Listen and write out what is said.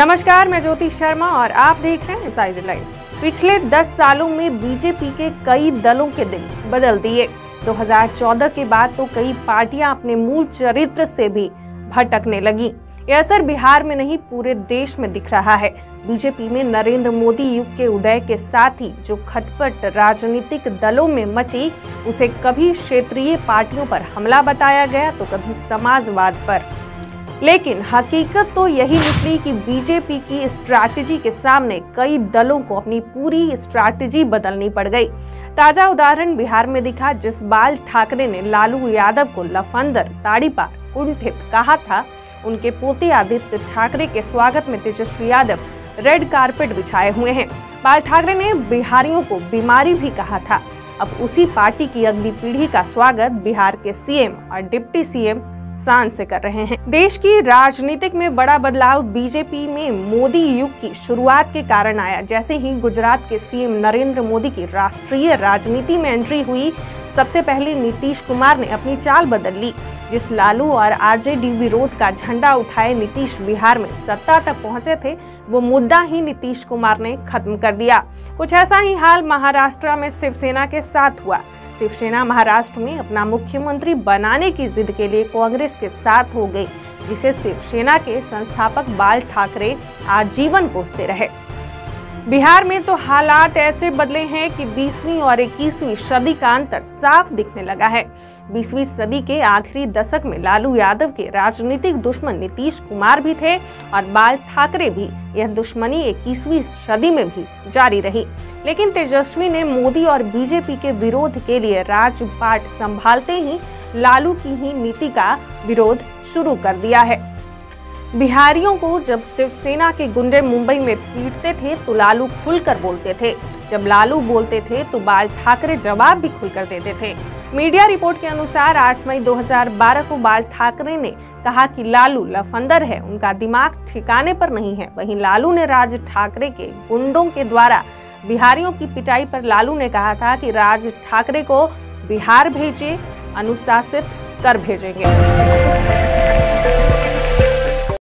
नमस्कार, मैं ज्योति शर्मा और आप देख रहे हैं साइड लाइन। पिछले 10 सालों में बीजेपी के कई दलों के दिन बदल दिए। 2014 के बाद तो कई पार्टियां अपने मूल चरित्र से भी भटकने लगी। यह असर बिहार में नहीं पूरे देश में दिख रहा है। बीजेपी में नरेंद्र मोदी युग के उदय के साथ ही जो खटपट राजनीतिक दलों में मची, उसे कभी क्षेत्रीय पार्टियों पर हमला बताया गया तो कभी समाजवाद पर। लेकिन हकीकत तो यही निकली कि बीजेपी की स्ट्रैटेजी के सामने कई दलों को अपनी पूरी स्ट्रैटेजी बदलनी पड़ गई। ताजा उदाहरण बिहार में दिखा। जिस बाल ठाकरे ने लालू यादव को लफंदर, ताड़ीपार, कुंठित कहा था, उनके पोते आदित्य ठाकरे के स्वागत में तेजस्वी यादव रेड कारपेट बिछाए हुए हैं। बाल ठाकरे ने बिहारियों को बीमारी भी कहा था। अब उसी पार्टी की अगली पीढ़ी का स्वागत बिहार के सीएम और डिप्टी सीएम शान से कर रहे हैं। देश की राजनीतिक में बड़ा बदलाव बीजेपी में मोदी युग की शुरुआत के कारण आया। जैसे ही गुजरात के सीएम नरेंद्र मोदी की राष्ट्रीय राजनीति में एंट्री हुई, सबसे पहले नीतीश कुमार ने अपनी चाल बदल ली। जिस लालू और आरजेडी विरोध का झंडा उठाए नीतीश बिहार में सत्ता तक पहुंचे थे, वो मुद्दा ही नीतीश कुमार ने खत्म कर दिया। कुछ ऐसा ही हाल महाराष्ट्र में शिवसेना के साथ हुआ। शिवसेना महाराष्ट्र में अपना मुख्यमंत्री बनाने की जिद के लिए कांग्रेस के साथ हो गई, जिसे शिवसेना के संस्थापक बाल ठाकरे आजीवन कोसते रहे। बिहार में तो हालात ऐसे बदले हैं कि 20वीं और 21वीं सदी का अंतर साफ दिखने लगा है। 20वीं सदी के आखिरी दशक में लालू यादव के राजनीतिक दुश्मन नीतीश कुमार भी थे और बाल ठाकरे भी। यह दुश्मनी 21वीं सदी में भी जारी रही। लेकिन तेजस्वी ने मोदी और बीजेपी के विरोध के लिए राजपाट संभालते ही लालू की ही नीति का विरोध शुरू कर दिया है। बिहारियों को जब शिवसेना के गुंडे मुंबई में पीटते थे तो लालू खुलकर बोलते थे। जब लालू बोलते थे तो बाल ठाकरे जवाब भी खुलकर देते थे। मीडिया रिपोर्ट के अनुसार 8 मई 2012 को बाल ठाकरे ने कहा कि लालू लफंदर है, उनका दिमाग ठिकाने पर नहीं है। वहीं लालू ने राज ठाकरे के गुंडों के द्वारा बिहारियों की पिटाई पर लालू ने कहा था कि राज ठाकरे को बिहार भेजिए, अनुशासित कर भेजेंगे।